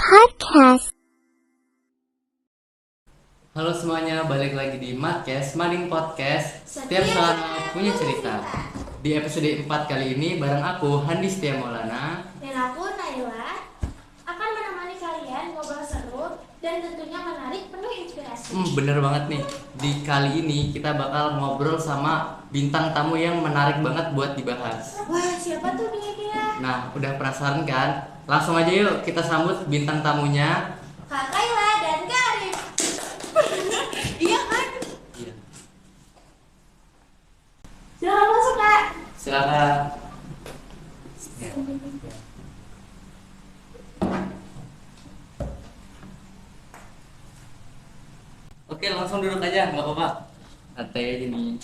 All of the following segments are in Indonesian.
Podcast. Halo semuanya, balik lagi di Madcast, Mading Podcast. Setiap seorang punya cerita. Di episode 4 kali ini bareng aku Handi Setia Maulana Dan aku Naila akan menemani kalian ngobrol seru dan tentunya menarik, penuh inspirasi. Bener banget nih. Di kali ini kita bakal ngobrol sama bintang tamu yang menarik banget buat dibahas. Wah, siapa tuh kira-kira? Nah, udah penasaran kan? Langsung aja yuk kita sambut bintang tamunya. Kak Kaila dan Kak Arif. Iya kan? Iya. Silahkan masuk, Kak. Silakan. Oke, langsung duduk aja, nggak apa-apa. Santai aja nih.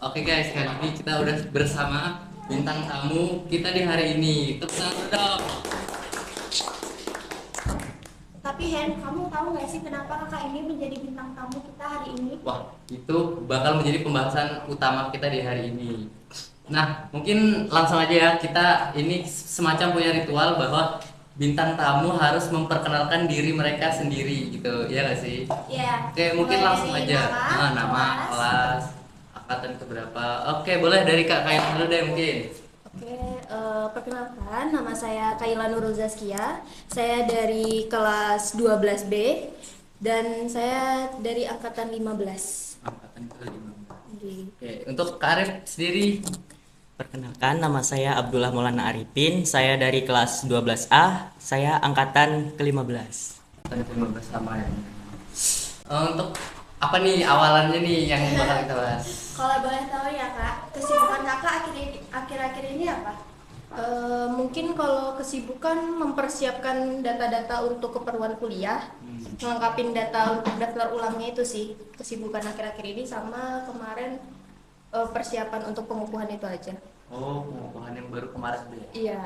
Oke guys, kali ini kita udah bersama bintang tamu kita di hari ini. Tepuk tangan dong. Tapi Hen, kamu tahu nggak sih kenapa kakak ini menjadi bintang tamu kita hari ini? Wah, itu bakal menjadi pembahasan utama kita di hari ini. Nah, mungkin langsung aja ya, kita ini semacam punya ritual bahwa bintang tamu harus memperkenalkan diri mereka sendiri gitu, ya nggak sih? Ya. Oke, mungkin mulai langsung dari aja. Nama, kelas. kelas, angkatan keberapa. Oke, boleh dari Kak Kain dulu deh mungkin. Oke, perkenalkan nama saya Kaila Nurul Zaskia. Saya dari kelas 12B dan saya dari angkatan 15. Angkatan ke-5. Oke. Oke, untuk Kak Arif sendiri. Perkenalkan, nama saya Abdullah Maulana Arifin. Saya dari kelas 12A. Saya angkatan ke-15. Angkatan ke-15 sama ya. Untuk apa nih awalannya nih yang bakal kita bahas? Kalau boleh tahu ya Kak, kesibukan kakak akhir-akhir ini apa? Mungkin kalau kesibukan mempersiapkan data-data untuk keperluan kuliah, melengkapi data untuk daftar ulangnya itu sih kesibukan akhir-akhir ini, sama kemarin persiapan untuk pengukuhan itu aja. Oh, pengukuhan yang baru kemarin tuh ya. Iya.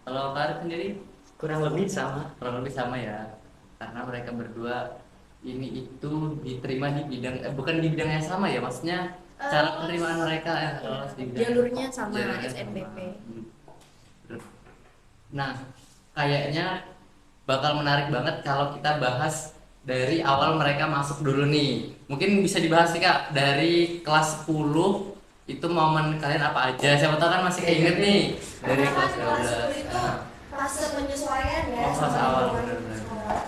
Kalau Kak Arif sendiri Kurang lebih sama. kurang lebih sama ya. Karena mereka berdua ini itu diterima di bidang bukan di bidang yang sama ya, maksudnya cara penerimaan mereka lolos di bidang Jalurnya sama, jalurnya SNBP. Nah, kayaknya bakal menarik banget kalau kita bahas dari awal mereka masuk dulu nih. Mungkin bisa dibahas nih Kak, dari kelas 10 itu momen kalian apa aja? Siapa tahu kan masih keinget nih dari Karena kelas kan kelas 10 12. itu fase penyesuaian ya. Oh, fase sama awal, lingkungan benar-benar. sekolah.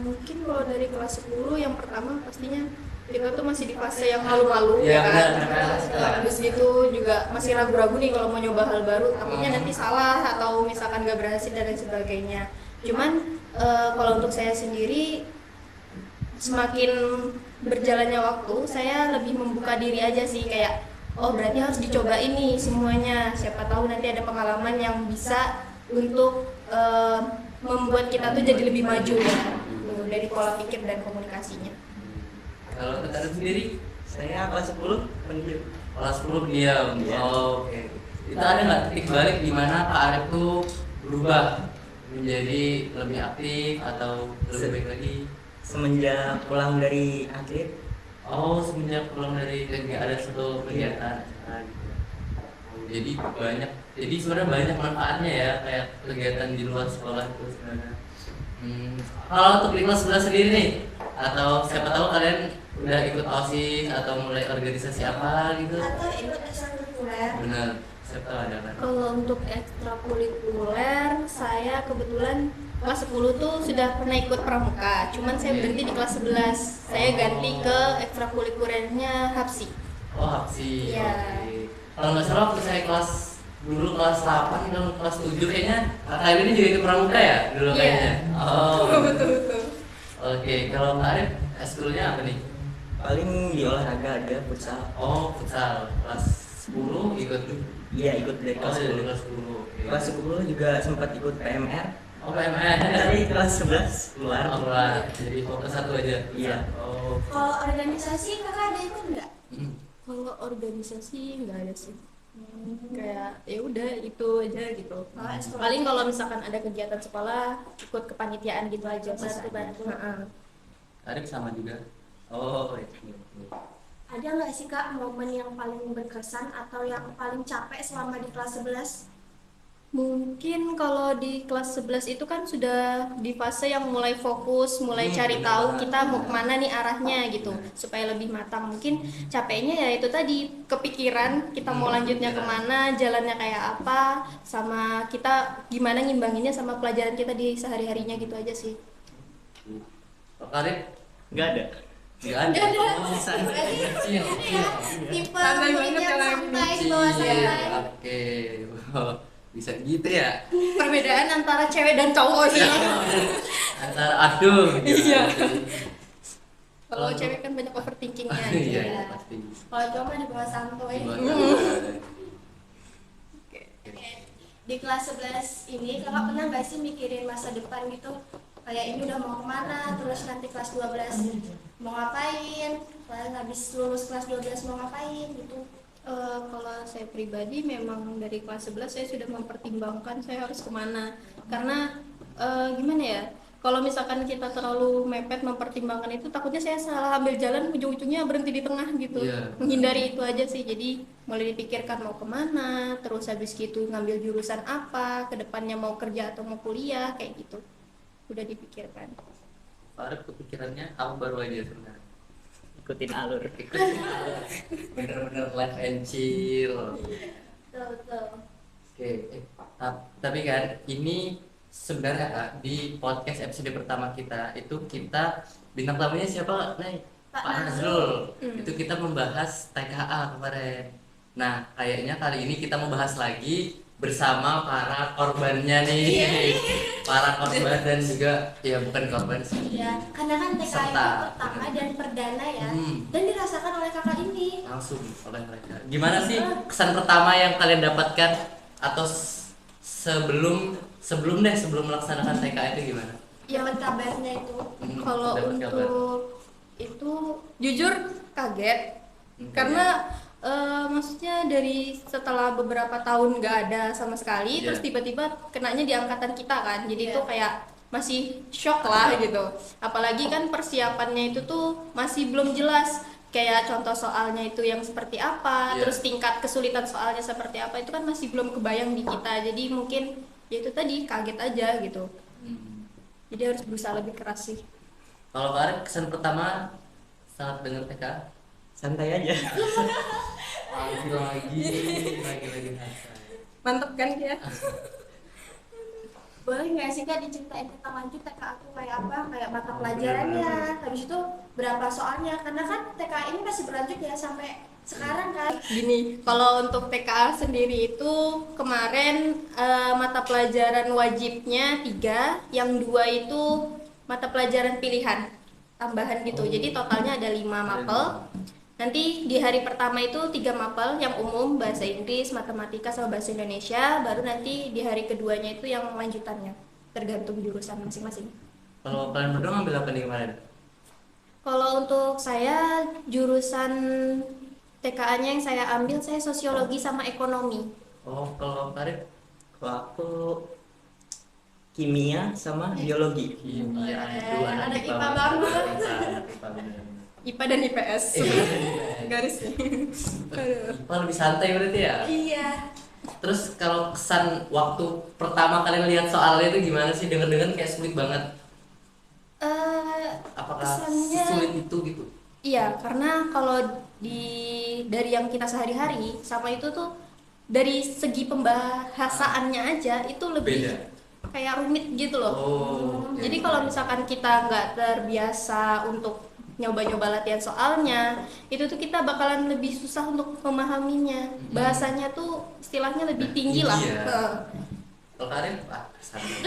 Mungkin kalau dari kelas 10 yang pertama pastinya kita tuh masih di fase yang malu-malu Iya, ya kan. benar. Habis itu juga masih ragu-ragu nih kalau mau nyoba hal baru, takutnya nanti salah atau misalkan gak berhasil dan lain sebagainya. Cuman kalau untuk saya sendiri, semakin berjalannya waktu saya lebih membuka diri aja sih, kayak oh berarti harus dicoba ini semuanya, siapa tahu nanti ada pengalaman yang bisa untuk membuat kita tuh jadi lebih maju ya, dari pola pikir dan komunikasinya. Kalau Kak Arif sendiri Saya kelas 10 pendiam. kelas 10 diam. Iya. Oh, oke. Itu ada nggak titik balik di mana Kak Arif tuh berubah menjadi lebih aktif atau lebih baik lagi? Semenjak pulang dari atlet, Oh, semenjak pulang dari kegiatan ada satu kegiatan. Nah, gitu. Jadi banyak, jadi sebenarnya banyak manfaatnya ya kayak kegiatan di luar sekolah itu sebenarnya. Kalau untuk di kelas 11 sendiri nih, atau siapa tahu kalian udah ikut OSIS atau mulai organisasi apa gitu? Atau ikut ekstrakurikuler. Benar, siapa tahu ada kan? Kalau untuk ekstrakurikuler, saya kebetulan kelas 10 tuh sudah pernah ikut pramuka, cuman saya berhenti di kelas 11. Saya ganti ke ekstrakurikulernya HAPSI. Oh, Hapsi. Iya. Oke. Kalau nggak salah waktu saya dulu kelas 8 dan kelas 7 kayaknya kakak ini juga ikut pramuka ya dulu Iya. kayaknya. Oh. Betul. Oke, kalau Kak Arif eskulnya apa nih? paling di olahraga ada futsal. Oh, futsal. Kelas 10 ikut. Iya, ikut dari Oh, kelas dari 10. kelas 10. Oke. Kelas 10 juga sempat ikut PMR. Oh, PMR. Dari kelas 11 keluar. Oh, keluar. Jadi fokus satu aja. Iya. Oh. Kalau organisasi kakak ada ikut nggak? Kalau organisasi nggak ada sih. Kayak ya udah itu aja gitu. Oh, ekskul. Paling kalau misalkan ada kegiatan sekolah ikut kepanitiaan gitu aja. Bantu-bantu. Heeh. Arif sama juga. Oh, iya. Ada nggak sih Kak momen yang paling berkesan atau yang paling capek selama di kelas 11? Mungkin kalau di kelas 11 itu kan sudah di fase yang mulai fokus, mulai cari bener tahu banget. kita mau kemana nih arahnya gitu, supaya lebih matang. Mungkin capeknya ya itu tadi, kepikiran kita mau lanjutnya Kepikiran. kemana, jalannya kayak apa, sama kita gimana ngimbanginnya sama pelajaran kita di sehari-harinya gitu aja sih. Pak Karim Nggak ada. nggak ada. Nggak ada. Oh, Berarti kecil, ini ya, kecil. tipe Santai murid banget yang kalau yang santai, Kecil. bawa santai. Oke. Wow, bisa gitu ya. Perbedaan antara cewek dan cowok sih. Antara aduh gitu. Iya. Kalau cewek kan banyak overthinkingnya. Iya, Iya. pasti. Kalau cowok mah dibawa santuy. Buat Di kelas 11 ini kakak pernah nggak sih mikirin masa depan gitu, kayak ini udah mau kemana, terus nanti kelas 12 mau ngapain, kelas habis lulus kelas 12 mau ngapain gitu. Kalau saya pribadi memang dari kelas 11 saya sudah mempertimbangkan saya harus kemana, karena gimana ya, kalau misalkan kita terlalu mepet mempertimbangkan itu takutnya saya salah ambil jalan, ujung-ujungnya berhenti di tengah gitu. Iya. Menghindari itu aja sih, jadi mulai dipikirkan mau kemana, terus habis gitu ngambil jurusan apa, kedepannya mau kerja atau mau kuliah kayak gitu, udah dipikirkan. Faruk kepikirannya apa baru aja sebenarnya. Ikutin alur. Bener-bener life and chill. Betul. Oke, tapi kan ini sebenarnya Kak, di podcast episode pertama kita itu kita bintang tamunya siapa? Nay? Pak Pak Nazrul. Itu kita membahas TKA kemarin. Nah, kayaknya kali ini kita mau bahas lagi bersama para korbannya nih. Para korban dan juga ya bukan korban sih. Ya, karena kan TKA itu Serta. pertama dan perdana ya, Hmm. dan dirasakan oleh kakak ini. Langsung oleh mereka. Gimana sih kesan pertama yang kalian dapatkan atau sebelum melaksanakan TK itu gimana? Dapat kabarnya itu. Kalau Dapat kabar. untuk itu jujur kaget, karena maksudnya dari setelah beberapa tahun nggak ada sama sekali, Iya. terus tiba-tiba kenanya di angkatan kita kan, jadi Iya. itu kayak masih shock lah gitu. Apalagi kan persiapannya itu tuh masih belum jelas, kayak contoh soalnya itu yang seperti apa, Iya. terus tingkat kesulitan soalnya seperti apa, itu kan masih belum kebayang di kita. Jadi mungkin ya itu tadi kaget aja gitu. Hmm. Jadi harus berusaha lebih keras sih. Kalau Karin kesan pertama saat dengar TK? Santai aja. lagi Mantep kan ya? Boleh nggak sih kak diceritain tentang lanjut TK aku kayak apa, kayak mata pelajarannya, habis itu berapa soalnya, karena kan TK ini masih berlanjut ya sampai sekarang kan. Gini, kalau untuk TKA sendiri itu kemarin mata pelajaran wajibnya 3, yang 2 itu mata pelajaran pilihan tambahan gitu. Jadi totalnya ada 5 mapel. Nanti di hari pertama itu 3 mapel, yang umum bahasa Inggris, matematika sama bahasa Indonesia. Baru nanti di hari keduanya itu yang lanjutannya, tergantung jurusan masing-masing. Kalau kalian berdua ngambil apa nih kemarin? Kalau untuk saya jurusan TKA-nya yang saya ambil, saya sosiologi sama ekonomi. Oh, kalau Karin? Kalau aku kimia sama biologi. Kimia. Ada IPA banget. Anak IPA bener. IPA dan IPS. Garisnya. IPA lebih santai berarti ya? Iya. Terus kalau kesan waktu pertama kalian lihat soalnya itu gimana sih? Dengar-dengar kayak sulit banget. Apakah Kesannya- sulit itu gitu? Iya, karena kalau dari yang kita sehari-hari sama itu tuh dari segi pembahasaannya aja itu lebih Beda. kayak rumit gitu loh. Oh, Jadi iya. kalau misalkan kita nggak terbiasa untuk nyoba-nyoba latihan soalnya, itu tuh kita bakalan lebih susah untuk memahaminya. Bahasanya tuh istilahnya lebih tinggi lah. Iya. Heeh. Kalau Karin, santai.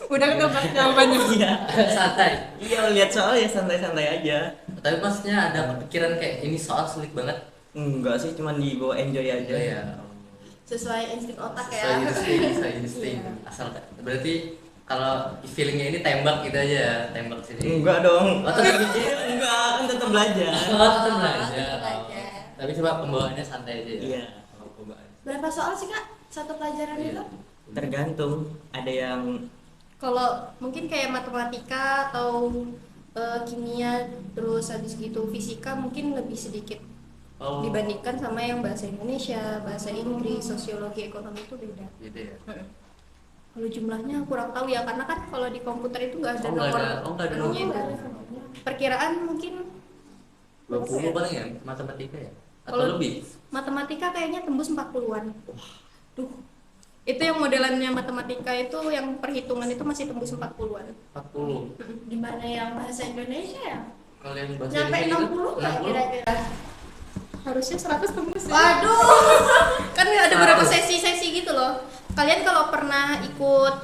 Udah ketebak jawabannya. Iya. Santai. Iya, lihat soal ya santai-santai aja. Tapi maksudnya ada kepikiran kayak ini soal sulit banget. Enggak sih, cuman dibawa enjoy aja. Ya. Sesuai insting otak ya. Saya insting. Asal berarti kalau feelingnya ini tembak gitu aja ya, tembak sini. Enggak dong. Oh, tetap Enggak, kan tetap belajar. Oh, tetap belajar. tetap belajar. Tapi coba pembawaannya santai aja ya. Iya. Kalau pembawaan. Berapa soal sih kak satu pelajaran Iya. itu? Tergantung. Ada yang Kalau mungkin kayak matematika atau kimia, terus habis gitu fisika mungkin lebih sedikit Oh, dibandingkan sama yang bahasa Indonesia, bahasa Inggris, sosiologi, ekonomi itu beda. gitu ya. Kalau jumlahnya kurang tahu ya, karena kan kalau di komputer itu nggak ada Oh, nggak nomor ada. Oh, nggak ada anunya nomor. itu. Perkiraan mungkin 20 paling ya matematika ya? Atau Kalau- lebih? matematika kayaknya tembus 40-an. Duh. Itu yang modelannya matematika itu yang perhitungan itu masih tembus 40-an. 40. Gimana yang bahasa Indonesia ya? Kalau yang bahasa Nyampe Indonesia 60 nggak 60? kira-kira? Harusnya 100 tembus ya. Waduh. Kan ada beberapa sesi-sesi gitu loh. Kalian kalau pernah ikut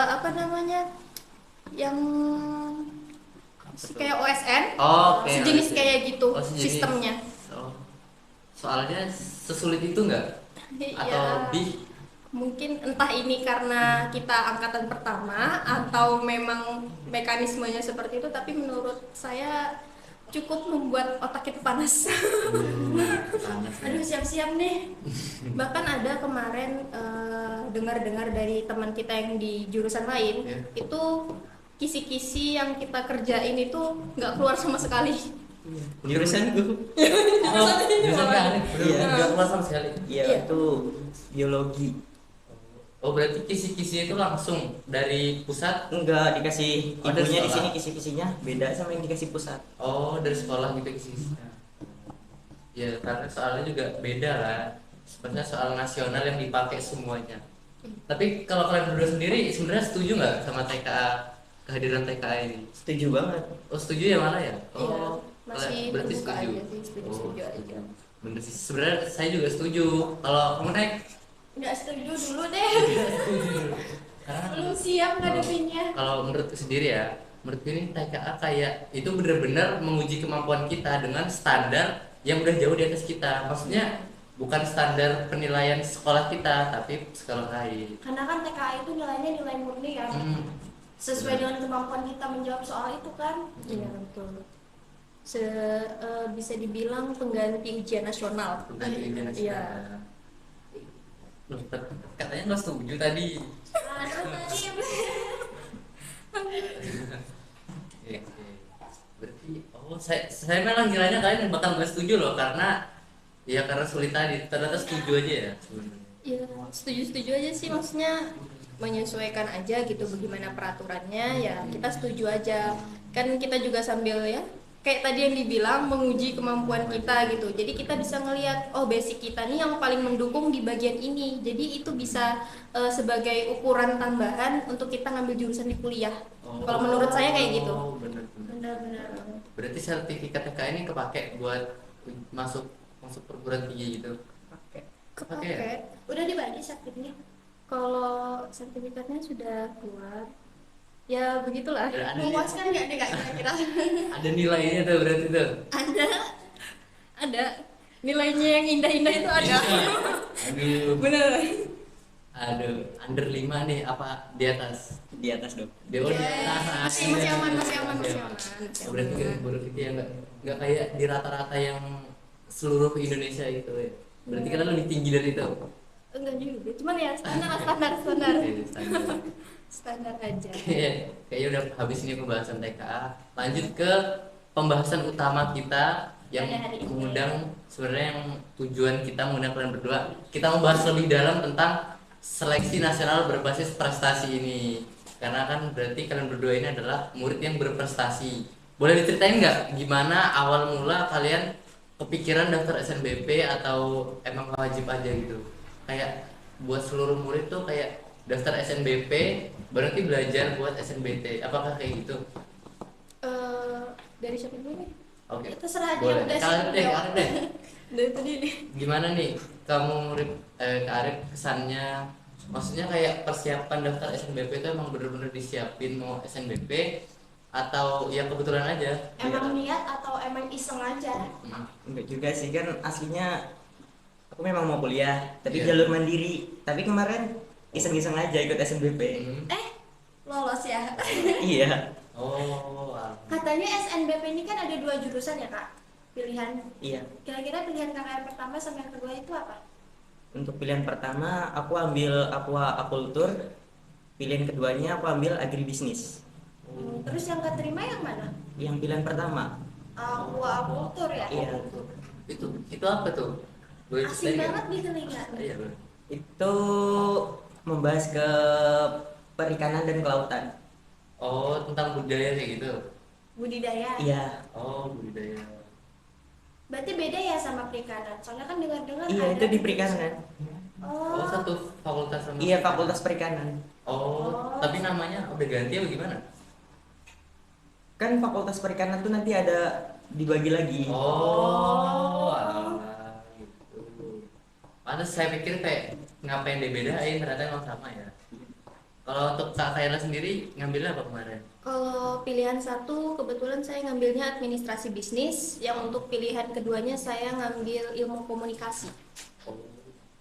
apa namanya? Yang kayak OSN, Oh, oke. sejenis oke. kayak gitu Oh, sejenis. sistemnya. Oh. Soalnya sesulit itu nggak? Atau Ya, lebih? mungkin entah ini karena kita angkatan pertama atau memang mekanismenya seperti itu, tapi menurut saya cukup membuat otak kita panas. Panas ya. Aduh, siap-siap nih. Bahkan ada kemarin dengar-dengar dari teman kita yang di jurusan lain, Ya. itu kisi-kisi yang kita kerjain itu nggak keluar sama sekali. Jurusan gue. Oh, jurusan nggak ada. Iya. Nggak keluar sama sekali. Iya, Iya. itu biologi. Oh, berarti kisi-kisi itu langsung dari pusat? Enggak dikasih Oh, dari ibunya di sekolah. sini kisi-kisinya beda sama yang dikasih pusat. Oh, dari sekolah gitu kisi-kisinya. Ya, karena soalnya juga beda lah. Sebenarnya soal nasional yang dipakai semuanya. Tapi kalau kalian berdua sendiri sebenarnya setuju nggak sama TKA, kehadiran TKA ini? Setuju banget. Oh, setuju yang mana ya? Iya, Oh, masih berarti terbuka setuju. aja sih, setuju-setuju Oh, aja. Bener sih. Sebenarnya saya juga setuju. Kalau kamu naik, Nggak setuju dulu deh. karena Belum siap ngadepinnya. kalau menurutku sendiri ya, menurutku ini TKA kayak itu benar-benar menguji kemampuan kita dengan standar yang udah jauh di atas kita. Maksudnya bukan standar penilaian sekolah kita, tapi sekolah lain. Karena kan TKA itu nilainya nilai murni kan. Sesuai dengan kemampuan kita menjawab soal itu kan. Iya, betul. Bisa dibilang pengganti ujian nasional. Bukan ujian nasional. Iya. Loh, katanya nggak setuju tadi. Aduh tadi. Oke, oke. Berarti saya memang ngiranya kalian bakal nggak setuju loh, karena sulit tadi. Ternyata setuju aja ya sebenarnya. Ya, setuju-setuju aja sih, maksudnya menyesuaikan aja gitu bagaimana peraturannya, ya kita setuju aja. Kan kita juga sambil ya kayak tadi yang dibilang menguji kemampuan kita gitu. Jadi kita bisa ngelihat oh basic kita nih yang paling mendukung di bagian ini. Jadi itu bisa sebagai ukuran tambahan untuk kita ngambil jurusan di kuliah. Kalau menurut saya kayak gitu. Oh, benar-benar. Benar-benar. Berarti sertifikat TKA ini kepake buat masuk perguruan tinggi gitu. Kepake. ya? Udah dibagi sertifikatnya. Kalau sertifikatnya sudah keluar, ya begitulah. Ada Memuaskan nggak nih kak kira-kira? ada nilainya tuh berarti tuh. Ada nilainya yang indah-indah itu ada. Aduh. Bener. Aduh, under 5 nih apa di atas? Di atas dong. Di atas. Masih aman. Berarti kan berarti ya nggak kayak di rata-rata yang seluruh Indonesia gitu ya. Berarti kan lebih tinggi dari itu. Enggak juga, cuman ya standar. Oke, standar. Standar aja. Kayaknya udah habis ini pembahasan TKA. Lanjut ke pembahasan utama kita yang Pada hari ini. mengundang, sebenarnya yang tujuan kita mengundang kalian berdua. Kita membahas lebih dalam tentang seleksi nasional berbasis prestasi ini. Karena kan berarti kalian berdua ini adalah murid yang berprestasi. Boleh diceritain nggak gimana awal mula kalian kepikiran daftar SNBP atau emang wajib aja gitu? Kayak buat seluruh murid tuh kayak daftar SNBP berarti belajar buat SNBT. Apakah kayak gitu? Dari siapa dulu nih? Oke. Ya, terserah dia, Boleh. udah Kalian siap deh, jawab. kalian deh. Dari tadi nih. Gimana nih kamu Kak Arif kesannya, maksudnya kayak persiapan daftar SNBP itu emang bener-bener disiapin mau SNBP atau ya kebetulan aja? Emang niat atau emang iseng aja? Enggak juga sih, kan aslinya aku memang mau kuliah, tapi Iya. jalur mandiri. Tapi kemarin iseng-iseng aja ikut SNBP. Hmm. Lolos ya. Iya, Oh, Katanya SNBP ini kan ada 2 jurusan ya kak? Pilihan. iya. Kira-kira pilihan kakak yang pertama sama yang kedua itu apa? Untuk pilihan pertama aku ambil aquaculture, pilihan keduanya aku ambil agribisnis. Terus yang keterima yang mana? Yang pilihan pertama, Aquaculture ya? iya. Itu apa tuh? Boleh Asing ceritain banget nggak? di telinga. Iya bro. Itu membahas ke perikanan dan kelautan. Oh, tentang budaya kayak gitu. Budidaya. Iya, Oh, budaya. Berarti beda ya sama perikanan. Soalnya kan dengar-dengar iya ada itu di perikanan. Oh, satu fakultas sama. Iya, fakultas perikanan. Oh, tapi namanya udah ganti apa gimana? Kan fakultas perikanan tuh nanti ada dibagi lagi. Oh, alah, gitu. Pantes saya pikir kayak ngapain dibedain, ternyata emang sama ya. Kalau untuk Kak Khaira sendiri ngambilnya apa kemarin? Kalau pilihan satu kebetulan saya ngambilnya administrasi bisnis, yang untuk pilihan keduanya saya ngambil ilmu komunikasi. Oh,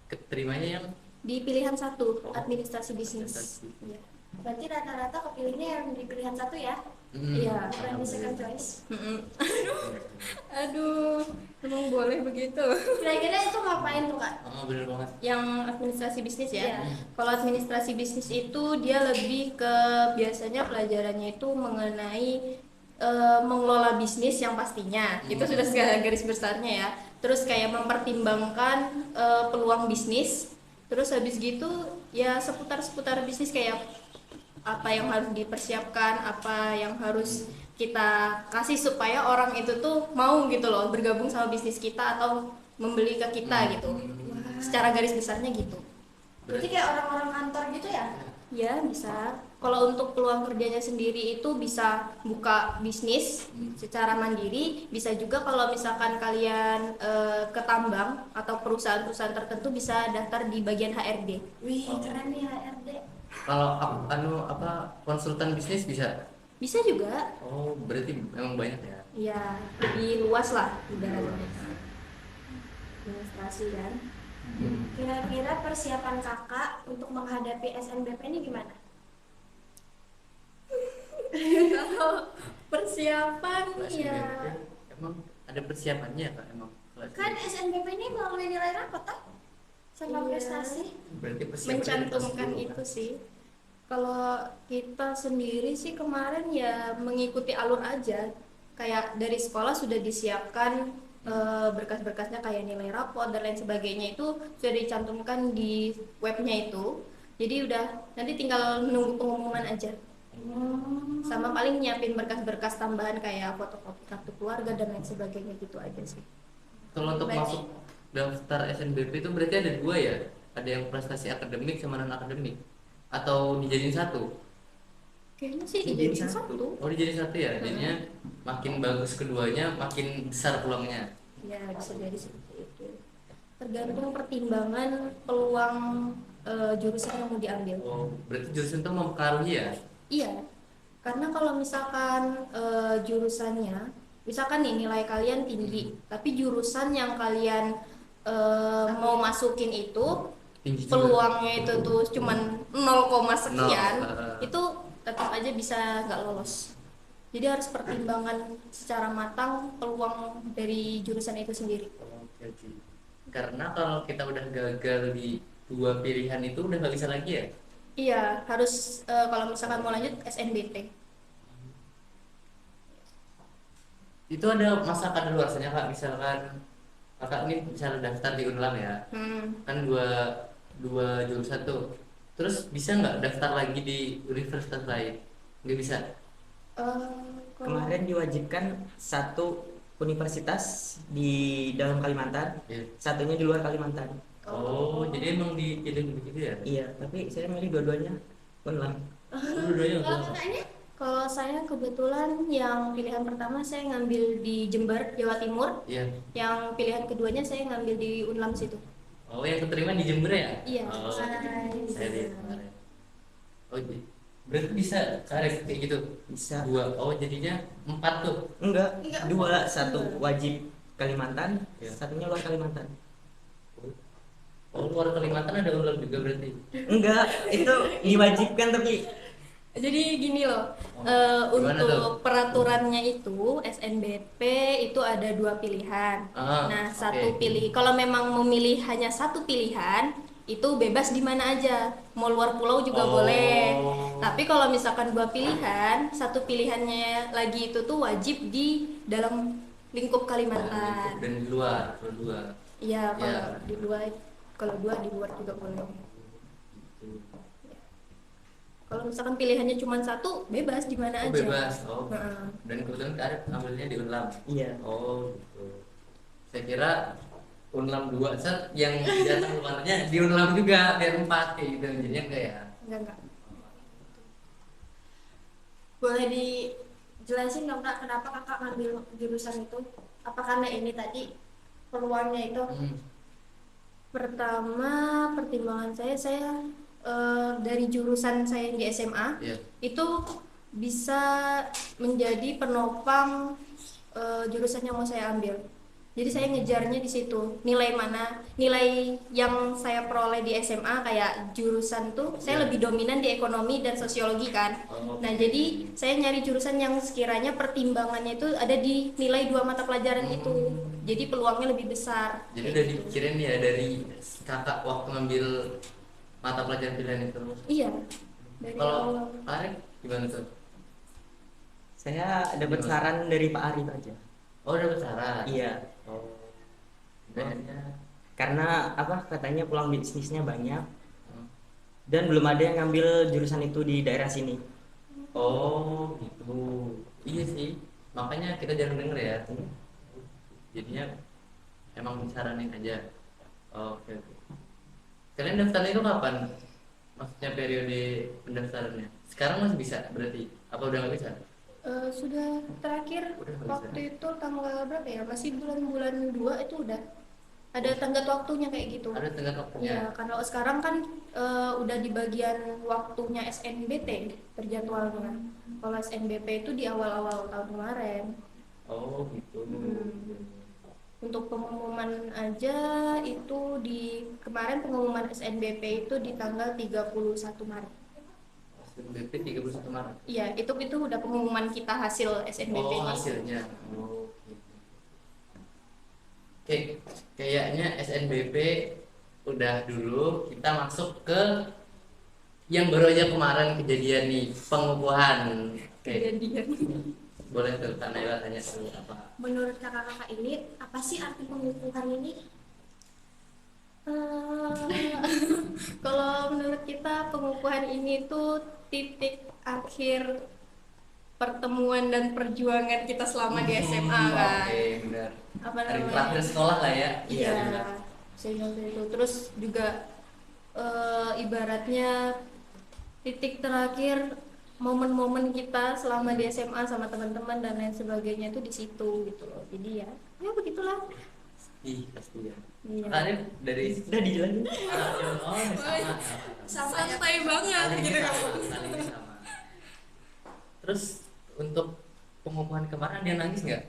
keterimanya yang Di pilihan satu administrasi bisnis. Administrasi. Iya. Berarti rata-rata kepilihnya yang di pilihan satu ya. Iya. Bukan di second choice. Aduh, emang boleh begitu. Kira-kira itu ngapain tuh kak? Oh, bener banget. Yang administrasi bisnis ya. Iya. Kalau administrasi bisnis itu dia lebih ke biasanya pelajarannya itu mengenai mengelola bisnis yang pastinya. Itu sudah segala garis besarnya ya. Terus kayak mempertimbangkan peluang bisnis. Terus habis gitu ya seputar-seputar bisnis kayak apa yang harus dipersiapkan, apa yang harus kita kasih supaya orang itu tuh mau gitu loh bergabung sama bisnis kita atau membeli ke kita gitu. Secara garis besarnya gitu. Berarti kayak orang-orang kantor gitu ya? Ya bisa. Kalau untuk peluang kerjanya sendiri itu bisa buka bisnis secara mandiri, bisa juga kalau misalkan kalian ke tambang atau perusahaan-perusahaan tertentu bisa daftar di bagian HRD. Wih, keren nih HRD. Kalau apa konsultan bisnis bisa? Bisa juga. Oh, berarti emang banyak ya. Ya, lebih luas lah ibaratnya. Administrasi kan. Kira-kira persiapan kakak untuk menghadapi SNBP ini gimana? Kalau persiapan Kalau ya SNBP, emang ada persiapannya Kak emang? Kalau Kan SNBP. SNBP ini melalui nilai rapot toh? Sama Iya. prestasi. Berarti persiapannya mencantumkan dulu, itu kan? sih. Kalau kita sendiri sih kemarin ya mengikuti alur aja. Kayak dari sekolah sudah disiapkan berkas-berkasnya kayak nilai rapor dan lain sebagainya itu sudah dicantumkan di webnya itu. Jadi udah nanti tinggal nunggu pengumuman aja. Sama paling nyiapin berkas-berkas tambahan kayak fotokopi kartu keluarga dan lain sebagainya gitu aja sih. Kalau untuk Berarti- masuk daftar SNBP itu berarti ada dua ya? Ada yang prestasi akademik sama non akademik? Atau dijadiin satu? Kayaknya sih Dijadiin dijadiin satu. satu. Oh dijadiin satu ya? Jadinya makin bagus keduanya makin besar peluangnya. Ya bisa jadi seperti itu. Tergantung pertimbangan peluang jurusan yang mau diambil. Oh berarti jurusan itu mempengaruhi ya? Iya, karena kalau misalkan jurusannya, misalkan nih nilai kalian tinggi, tapi jurusan yang kalian mau masukin itu Tinggi juga. peluangnya itu tuh cuman 0, sekian, Nol, itu tetap aja bisa nggak lolos. Jadi harus pertimbangan secara matang peluang dari jurusan itu sendiri. Oke, oke. Karena kalau kita udah gagal di dua pilihan itu udah nggak bisa lagi ya? Iya, harus kalau misalkan mau lanjut SNBT. Itu ada masa kadaluarsanya Kak, misalkan kakak ini misalnya daftar di Unlam ya, kan dua jurusan tuh, terus bisa nggak daftar lagi di universitas lain? Nggak bisa. Kemarin diwajibkan satu universitas di dalam Kalimantan, Ya. satunya di luar Kalimantan. Oh, jadi emang dipilih begitu ya? Iya, tapi saya milih dua-duanya Unlam. Dua-duanya Kalau Unlam. kakaknya? Kalau saya kebetulan yang pilihan pertama saya ngambil di Jember, Jawa Timur. Iya. Yang pilihan keduanya saya ngambil di Unlam situ. Oh, yang keterima di Jember ya? Iya. Oh, Nice. saya lihat kemarin. Oh, berarti bisa kayak gitu? Bisa. Dua. Oh, jadinya 4 tuh. Enggak, Enggak. dua, satu wajib Kalimantan, Iya. satunya luar Kalimantan. Oh, luar Kalimantan ada Unlam juga berarti? Enggak, itu diwajibkan tapi Jadi gini loh, Gimana untuk tuh? peraturannya itu SNBP itu ada 2 pilihan. Ah, Nah, oke. satu pilih. Kalau memang memilih hanya satu pilihan, itu bebas di mana aja. Mau luar pulau juga Oh. boleh. Tapi kalau misalkan 2 pilihan, satu pilihannya lagi itu tuh wajib di dalam lingkup Lingkup Kalimantan. dan di luar, kalau dua. Iya, kalau Ya. di luar, kalau dua di luar juga boleh. Gitu. Kalau misalkan pilihannya cuma satu, bebas di mana Oh, aja. bebas. Oh. Heeh. Dan kebetulan Kak Arif ambilnya di Unlam. Iya. Oh, gitu. Saya kira Unlam 2 set yang datang luarnya di Unlam juga biar 4 kayak gitu. Jadinya enggak ya. Enggak. Boleh dijelasin dong Kak, kenapa kakak ngambil jurusan itu? Apa karena ini tadi peluangnya itu? Hmm. Pertama, pertimbangan saya dari jurusan saya yang di SMA Iya. itu bisa menjadi penopang jurusan yang mau saya ambil. Jadi saya ngejarnya di situ. Nilai yang saya peroleh di SMA kayak jurusan tuh saya Iya. lebih dominan di ekonomi dan sosiologi kan. Oh, Nah, oke. jadi saya nyari jurusan yang sekiranya pertimbangannya itu ada di nilai 2 mata pelajaran itu. Jadi peluangnya lebih besar. Jadi Kayak udah gitu. dipikirin ya dari kakak waktu ngambil mata pelajaran pilihan itu. Iya. Dari Kalau awal. Kak Arif gimana tuh? Saya dapat saran dari Pak Arif aja. Oh, udah saran. Iya. Oh. Kayaknya. Karena apa katanya peluang bisnisnya banyak Hmm. dan belum ada yang ngambil jurusan itu di daerah sini. Oh, gitu. Iya sih. Makanya kita jarang denger ya. Jadinya emang disaranin aja. Oh, oke, oke. Kalian daftarnya itu kapan? Maksudnya periode pendaftarannya? Sekarang masih bisa berarti? Apa udah nggak bisa? Sudah terakhir Udah nggak waktu bisa. itu tanggal berapa ya? Masih bulan 2 itu udah ada tenggat waktunya kayak gitu. Ada tenggat waktunya. Iya, karena sekarang kan udah di bagian waktunya SNBT terjadwalnya. Kalau SNBP itu di awal-awal tahun kemarin. Oh, gitu. Untuk pengumuman aja itu di kemarin pengumuman SNBP itu di tanggal 31 Maret. SNBP 31 Maret. Iya, itu udah pengumuman kita hasil SNBP-nya. Oh, hasilnya. Oh, gitu. Oke, kayaknya SNBP udah dulu, kita masuk ke yang baru aja kemarin kejadian nih, pengukuhan. Oke, Kejadian. boleh tuh Kak Naila tanya dulu apa? Menurut kakak-kakak ini, apa sih arti pengukuhan ini? Kalau menurut kita pengukuhan ini tuh titik akhir pertemuan dan perjuangan kita selama di SMA kan. Oke, benar. Apa Hari namanya? terakhir sekolah lah ya. Iya, benar. sehingga itu terus juga ibaratnya titik terakhir momen-momen kita selama di SMA sama teman-teman dan lain sebagainya itu di situ gitu loh. Jadi ya begitulah. Ih, pasti ya. Iya. Kak Arif dari Udah dijelasin. Oh, sama. Santai banget Kali ini gitu kan. sama, kali ini sama. Terus untuk pengukuhan kemarin dia nangis nggak?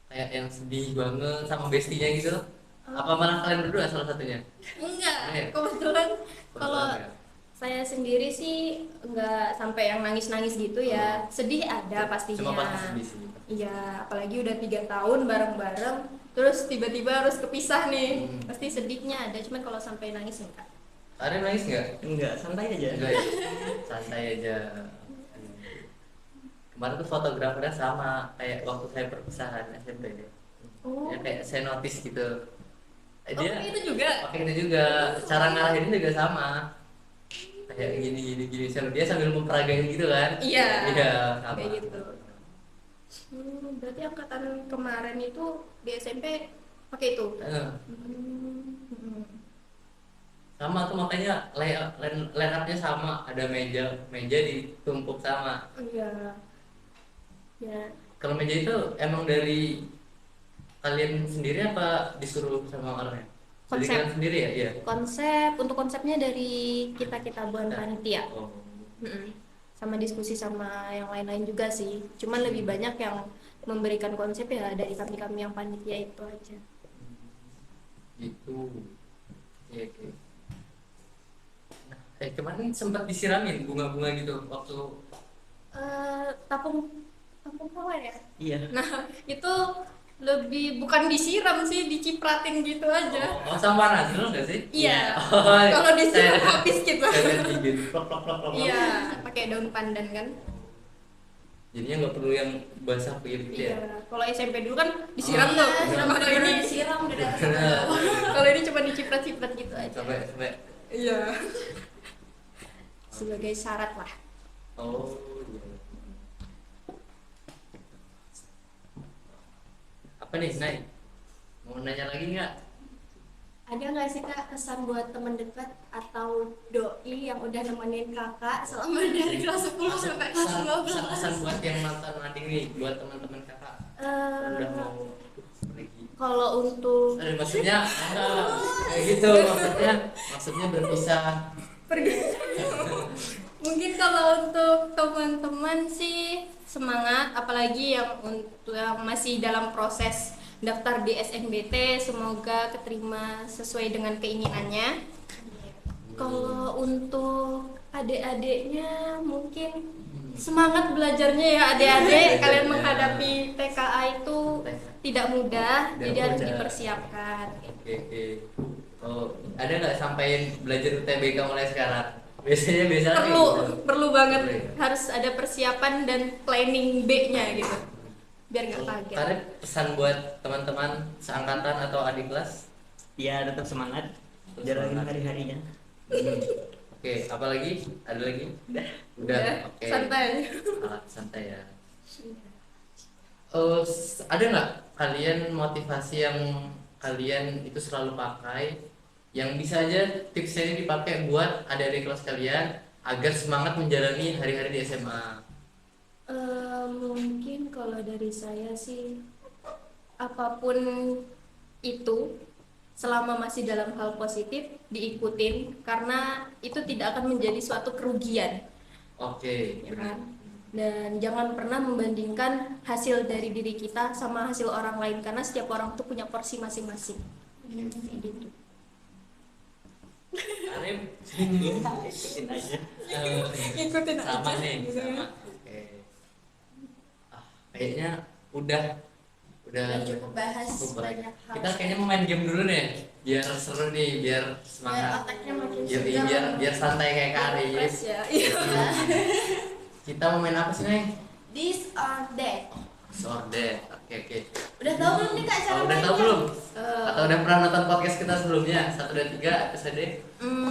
Kayak yang sedih banget sama bestinya gitu? Apa malah kalian berdua salah satunya? Enggak, Iya. kebetulan kalau Kebetulan ya? saya sendiri sih enggak sampai yang nangis-nangis gitu ya. Sedih ada pastinya. Cuma pasti sedih sih. Iya, apalagi udah 3 tahun bareng-bareng, terus tiba-tiba harus kepisah nih. Pasti sedihnya ada, cuman kalau sampai nangis enggak. Arif nangis nggak? Enggak, santai aja. Enggak ya? Santai aja. Kemarin tuh fotografernya sama kayak waktu saya perpisahan SMP. Oh, Ya kayak saya notice gitu. dia itu juga. pakai itu juga, cara ngarahin juga sama. Kayak gini dia sambil memperagain gitu kan? Iya. Iya, sama. Kayak gitu. Berarti angkatan kemarin itu di SMP pakai itu. Hmm. Sama tuh makanya line up-nya sama, ada meja ditumpuk sama. Iya. Ya, Kalau meja itu emang dari kalian sendiri apa disuruh sama orangnya? Dari Konsep. kalian sendiri ya? Iya. untuk konsepnya dari kita buan panitia. Oh. Sama diskusi sama yang lain-lain juga sih. Cuman lebih banyak yang memberikan konsep ya dari kami yang panitia itu aja. Gitu. Iya, oke. Nah, kemarin sempat disiramin bunga-bunga gitu waktu Tapung kawan ya. Iya. Nah itu lebih bukan disiram sih, dicipratin gitu aja. sama panas dulu nggak sih? Iya. Oh, Kalau disiram saya- habis gitu. saya lihat di gitu. Plok, plok, plok, plok, plok. Iya, pakai daun pandan kan. Jadinya nggak perlu yang basah gitu Iya, ya. kalau SMP dulu kan disiram tuh. siram Kalau ini disiram dari atas sampai bawah. kalau ini cuma diciprat-ciprat gitu aja. Sampai Iya. Sebagai syarat lah. oh iya. Apa nih, Nay? Mau nanya lagi nggak? Ada nggak sih kak kesan buat teman dekat atau doi yang udah nemenin kakak selama dari kelas 10 sampai kelas 12? Pesan buat yang nonton nanti nih, buat teman-teman kakak udah mau pergi. Kalau untuk Maksudnya kayak gitu, maksudnya berpisah. Pergi. Mungkin kalau untuk teman-teman sih semangat, apalagi yang untuk yang masih dalam proses daftar di SNBT, semoga keterima sesuai dengan keinginannya. Kalau untuk adik-adiknya mungkin semangat belajarnya ya adik-adik. Kalian menghadapi TKA itu tidak mudah, Tidak jadi harus mudah. dipersiapkan. Oke. Oh, ada nggak sampaikan belajar UTBK mulai sekarang? Biasanya Perlu banget, Boleh. harus ada persiapan dan planning B-nya gitu, biar nggak kaget. Karena pesan buat teman-teman seangkatan atau adik kelas. Ya tetap semangat, jalanin hari-harinya. Oke, apalagi? Ada lagi? Udah. Oke. Santai. Santai ya. Oh, ada nggak kalian motivasi yang kalian itu selalu pakai, yang bisa aja tipsnya ini dipakai buat adik-adik kelas kalian agar semangat menjalani hari-hari di SMA? Mungkin kalau dari saya sih apapun itu selama masih dalam hal positif diikutin, karena itu tidak akan menjadi suatu kerugian, Oke, ya kan? Dan jangan pernah membandingkan hasil dari diri kita sama hasil orang lain, karena setiap orang tuh punya porsi masing-masing. Kayak gitu. Arif, Ikutin aja. Ikutin sama aja, nih, gitu ya. sama. Oke. Kayaknya udah udah cukup bahas cukup banyak. banyak hal. Kita kayaknya mau main game dulu nih, biar seru nih, biar Biar semangat. otaknya makin Biar segar. biar santai kayak Kari. Fresh ya. Iya. Kita mau main apa sih, Neng? This or that. Sorde. Oke. Udah tahu belum nih kak cara Udah mainnya? tahu belum? Eh, Atau udah pernah nonton podcast kita sebelumnya? 1 dan 3 episode?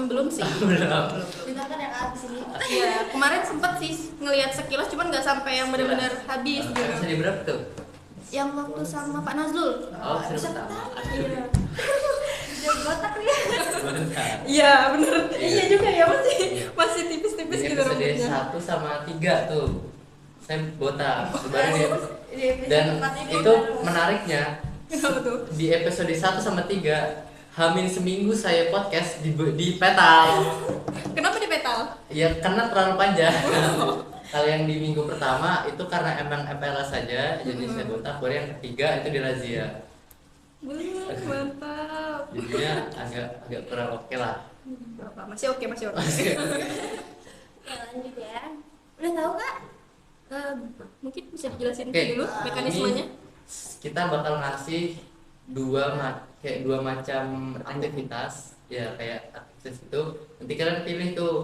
belum sih. Belum. Dengarkan ya kak di sini. Iya, kemarin sempet sih ngelihat sekilas, cuman nggak sampai yang benar-benar habis gitu. Episode berapa tuh? Yang waktu sama Pak Nazlul. Oh, Bisa pertama. Iya. Dia botak dia. Sebentar. Iya, bener. Iya. Iya juga ya, masih Iya. masih tipis-tipis Di gitu episode rambutnya. 1 sama 3 tuh saya botak. Baru di episode- Di episode Dan 4 ini itu baru. menariknya, Kenapa tuh? di episode 1 sama 3 Hamin seminggu saya podcast di petal. Kenapa di petal? Ya karena terlalu panjang. Kalau yang di minggu pertama itu karena emang MPLS saja, jadi saya botak. Baru yang ketiga itu di razia. Mantap. Jadinya agak kurang oke lah. Apa? Masih oke, masih oke. Oke lanjut ya. Udah tahu kak? Mungkin bisa dijelasin Oke, dulu mekanismenya. Kita bakal ngasih kayak dua macam aktivitas, ya kayak aktivitas itu. Nanti kalian pilih tuh,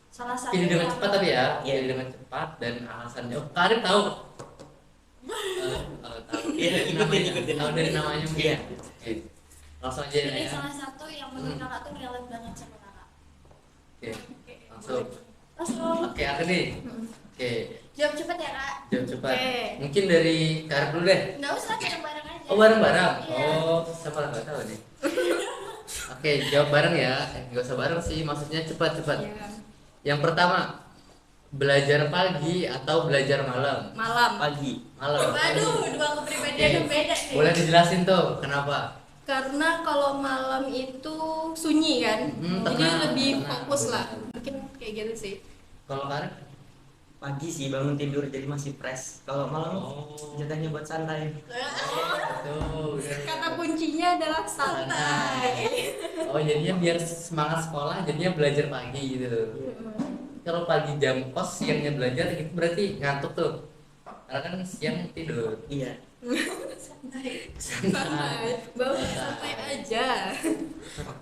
Salah satu. pilih dengan yang- cepat tapi ya, Iya. pilih dengan cepat dan alasannya. Oh, Karin tahu? Tahu. Iya, Namanya, ikutin. tahu dari namanya mungkin. Iya. Oke. Langsung aja Pilih ya. salah satu yang menurut kakak tuh relate banget sama kakak. Oke. Langsung. Langsung. Oke, aku nih. Oke, Jawab cepat ya kak. jawab cepat. Oke. Mungkin dari Karin dulu deh. Nggak usah bareng-bareng aja. Oh, bareng-bareng. Iya. Oh, saya malah nggak tahu nih. Oke, jawab bareng ya. Nggak usah bareng sih, maksudnya cepat-cepat. Iya. Yang pertama, belajar pagi atau belajar malam? Malam. Pagi. Malam. Waduh, dua kepribadian yang beda nih. Boleh dijelasin tuh kenapa? Karena kalau malam itu sunyi kan, jadi tenang, lebih tenang. fokus lah. Mungkin kayak gitu sih. Kalau Karin? Pagi sih bangun tidur jadi masih fresh. Kalau malam Oh. jatahnya buat santai. Tuh, udah. Kata kuncinya adalah santai. Oh, jadinya biar semangat sekolah, jadinya belajar pagi gitu. Kalau pagi jam kos, siangnya belajar, itu berarti ngantuk tuh. Karena kan siang tidur. Iya. Santai. Santai. Bawa santai aja.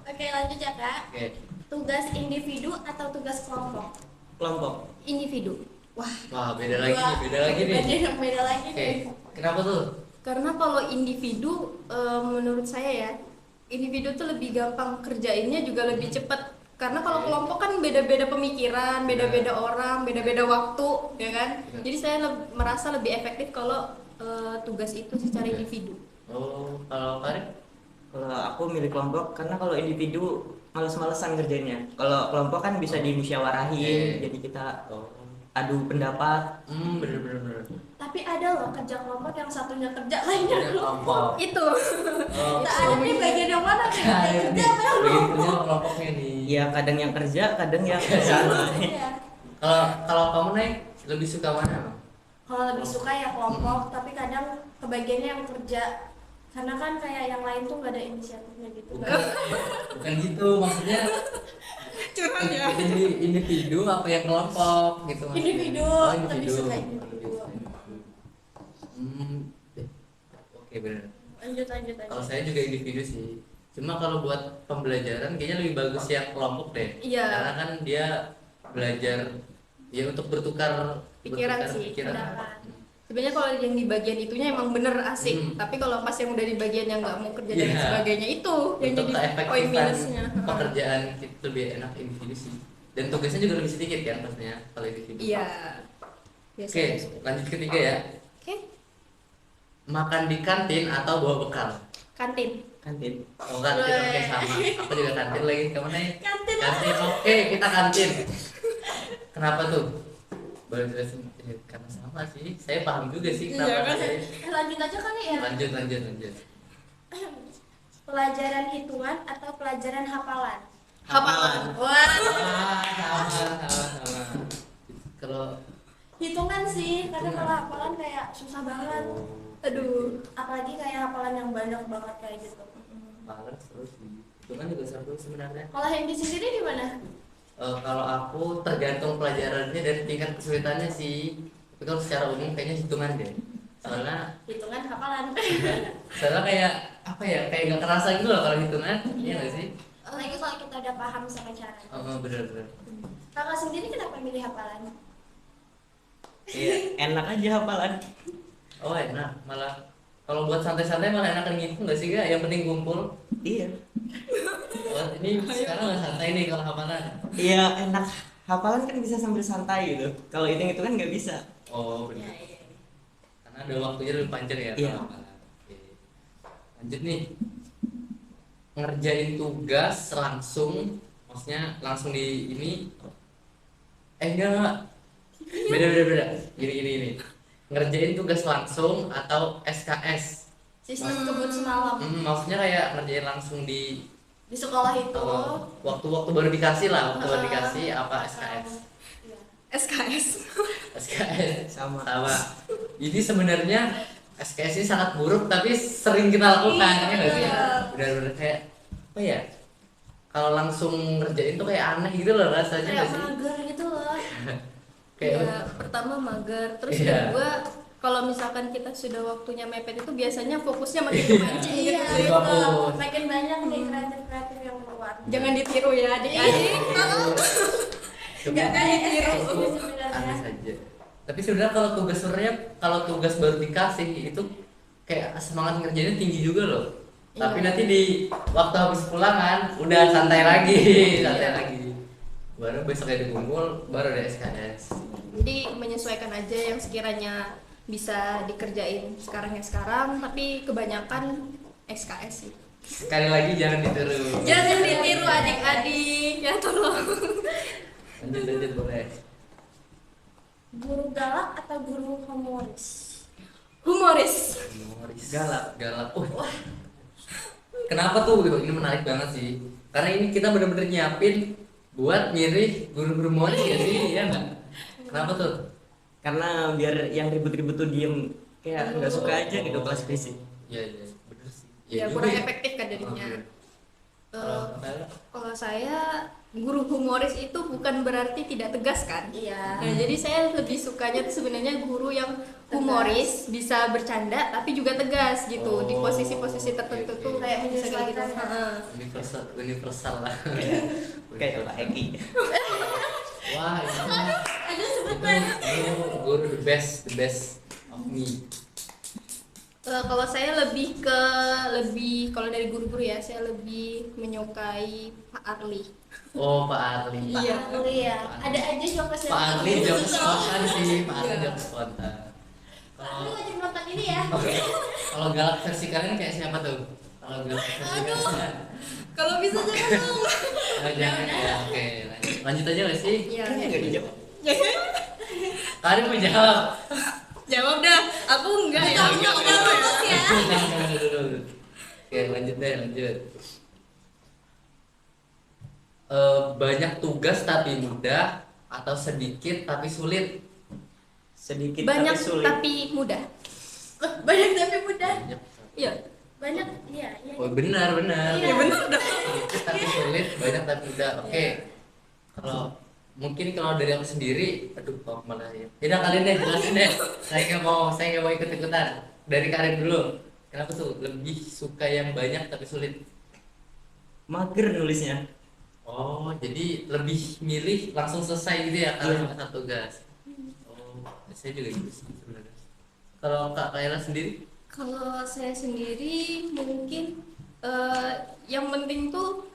Oke lanjut ya kak. Oke. Tugas individu atau tugas kelompok? Kelompok. Individu. Wah, beda lagi nih, beda lagi nih. Beda lagi Oke, nih. kenapa tuh? Karena kalau individu menurut saya ya, individu tuh lebih gampang kerjainnya juga lebih cepat. Karena kalau kelompok kan beda-beda pemikiran, beda-beda orang, beda-beda waktu, ya kan? Jadi saya merasa lebih efektif kalau tugas itu secara individu. Oh, kalau Karin? Kalau aku milih kelompok karena kalau individu males-malesan ngerjainnya. Kalau kelompok kan bisa dimusyawarahin, jadi kita adu pendapat. Bener. Tapi ada loh kerja kelompok yang satunya kerja lainnya Kerja kelompok. Itu. Oh, Kita ada nih bagian yang mana nih? ada Yang nih, kerja apa yang bagian kelompok? kerja kelompoknya nih. Ya kadang yang kerja, kadang yang santai. Iya. Kalau kamu nih lebih suka mana? Bang? Kalau lebih suka ya kelompok, tapi kadang kebagiannya yang kerja. Karena kan kayak yang lain tuh gak ada inisiatifnya gitu. Bukan gitu, maksudnya Curhat ya. individu apa yang kelompok gitu maksudnya. Individu, Oh, lebih suka individu. Oke, benar. Lanjut Kalau saya juga individu sih. Cuma kalau buat pembelajaran kayaknya lebih bagus yang kelompok deh. Iya. Karena kan dia belajar ya untuk bertukar Pikiran sih, pikiran. pendapat. Sebenarnya kalau yang di bagian itunya emang bener asik, tapi kalau pas yang udah di bagian yang nggak mau kerja dan Iya. sebagainya itu yang Untuk jadi poin keefektifan minusnya. pekerjaan kita lebih enak individu sih. Dan tugasnya juga lebih sedikit kan pastinya kalau individu. Iya. Oke, Biasanya. lanjut ketiga ya. Oke. Makan di kantin atau bawa bekal? Kantin. Kantin. Oh, kantin oke sama. Aku juga kantin lagi. Kamu nih? Kantin. Kantin. Oke, kita kantin. Kenapa tuh? Boleh jelasin? Karena sama sih. Saya paham juga sih Iya, kenapa. kan? Lanjut aja kali ya. Lanjut. Pelajaran hitungan atau pelajaran hafalan? Hafalan. Wah, Sama. Kalau hitungan sih, karena kalau hafalan kayak susah banget. Aduh. Apalagi kayak hafalan yang banyak banget kayak gitu. malas terus sih. Itu kan juga seru sebenarnya. Kalau Hendy sendiri di mana? Kalau aku tergantung pelajarannya dan tingkat kesulitannya sih. Tapi kalau secara umum kayaknya hitungan deh. Soalnya Hitungan hafalan. kayak apa ya? Kayak gak kerasa gitu loh kalau hitungan. Iya nggak sih? Lagi kalau kita udah paham sama caranya. Oh, bener. Kakak sendiri kenapa milih hafalan? Iya, enak aja hafalan. Oh enak, malah kalau buat santai-santai malah enakan gitu nggak sih Kak? Yang penting kumpul. Iya. Oh, ini sekarang nggak santai nih kalau hafalan. Iya, enak. Hafalan kan bisa sambil santai gitu. Kalau itu kan nggak bisa. Oh benar. Karena ada waktunya lebih panjang ya. Iya. kalau hafalan. Oke. Lanjut nih. Ngerjain tugas langsung, maksudnya langsung di ini. Enggak. Beda. Gini. Ngerjain tugas langsung atau SKS. Sistem kebut semalam Maksudnya kayak ngerjain langsung di di sekolah itu. waktu-waktu baru dikasih lah, waktu baru dikasih apa SKS. Iya. SKS. SKS Sama. Jadi sebenarnya SKS ini sangat buruk tapi sering kita lakukan Iya, ya nggak sih? benar. Benar-benar kayak apa ya? Kalau langsung ngerjain tuh kayak aneh gitu loh rasanya Kayak nggak sih? mager gitu loh. Kayak Ya, pertama mager, terus Iya. kedua kalau misalkan kita sudah waktunya mepet itu biasanya fokusnya makin kemancing gitu. Iya, Jadi gitu. fokus. Makin banyak nih kreatif yang keluar. Jangan ditiru ya adik-adik. Jangan ditiru itu aneh sebenarnya. saja. Tapi sebenarnya kalau tugas baru dikasih itu kayak semangat ngerjainnya tinggi juga loh. Tapi Iya. nanti di waktu habis pulang kan udah santai lagi, Baru besok ada kumpul, baru ada SKS. Jadi menyesuaikan aja yang sekiranya bisa dikerjain sekarang, tapi kebanyakan SKS sih. Sekali lagi jangan ditiru. Jangan ditiru adik-adik, ya tolong. Lanjut boleh. Guru galak atau guru humoris? Humoris. Humoris. Galak. Wah. Kenapa tuh? Ini menarik banget sih. Karena ini kita bener-bener nyiapin buat mirip guru-guru humoris ya sih, ya nggak? Kenapa tuh? Karena biar yang ribut-ribut tuh diem. Kayak nggak suka aja gitu kelas fisik. Iya, bener sih. Ya juga kurang ya. efektif kan jadinya. bener. Eh, Kalau Kalau saya guru humoris itu bukan berarti tidak tegas kan? Iya. Nah, jadi saya lebih sukanya tuh sebenarnya guru yang humoris, bisa bercanda tapi juga tegas gitu di Oh, posisi-posisi tertentu oke, tuh oke. Kayak bisa kayak gitu. menyesuaikan. Heeh. universal lah. Kayak Pak Eki. Wah, Aduh sebut itu guru the best of me. Kalau saya lebih kalau dari guru-guru ya, saya lebih menyukai Pak Arli. Oh, Pak Arli. Iya. ya. Ada aja jokes Pak Arli jokes spontan sih, Pak Arli jokes spontan. Pak Arli Kalau wajib nonton ini ya. Oke. Kalau galak versi kalian kayak siapa tuh? Kalau galak versi kalian. Kalau bisa jangan dong. Oh, jangan ya. Oke, lanjut aja nggak sih? Iya. Kan nggak dijawab. Kalian mau jawab? Jawab dah. Aku enggak ya. Oke, lanjut deh, lanjut. Banyak tugas tapi mudah atau sedikit tapi sulit? Sedikit Banyak tapi sulit. tapi mudah. Banyak tapi mudah. Banyak. Iya. Banyak, iya. Oh, benar. Iya, benar dong. Sedikit tapi sulit, banyak tapi mudah. Oke. Kalau dari aku sendiri, aduh kok malah ya. Tidak, kalian deh jelasin deh. Saya nggak mau ikut-ikutan. Dari Karin dulu. Kenapa tuh lebih suka yang banyak tapi sulit? Mager nulisnya. Oh, jadi lebih milih langsung selesai gitu ya kalau Iya. sama satu tugas. Oh, saya juga gitu sih sebenarnya. Kalau Kak Kaila sendiri? Kalau saya sendiri mungkin yang penting tuh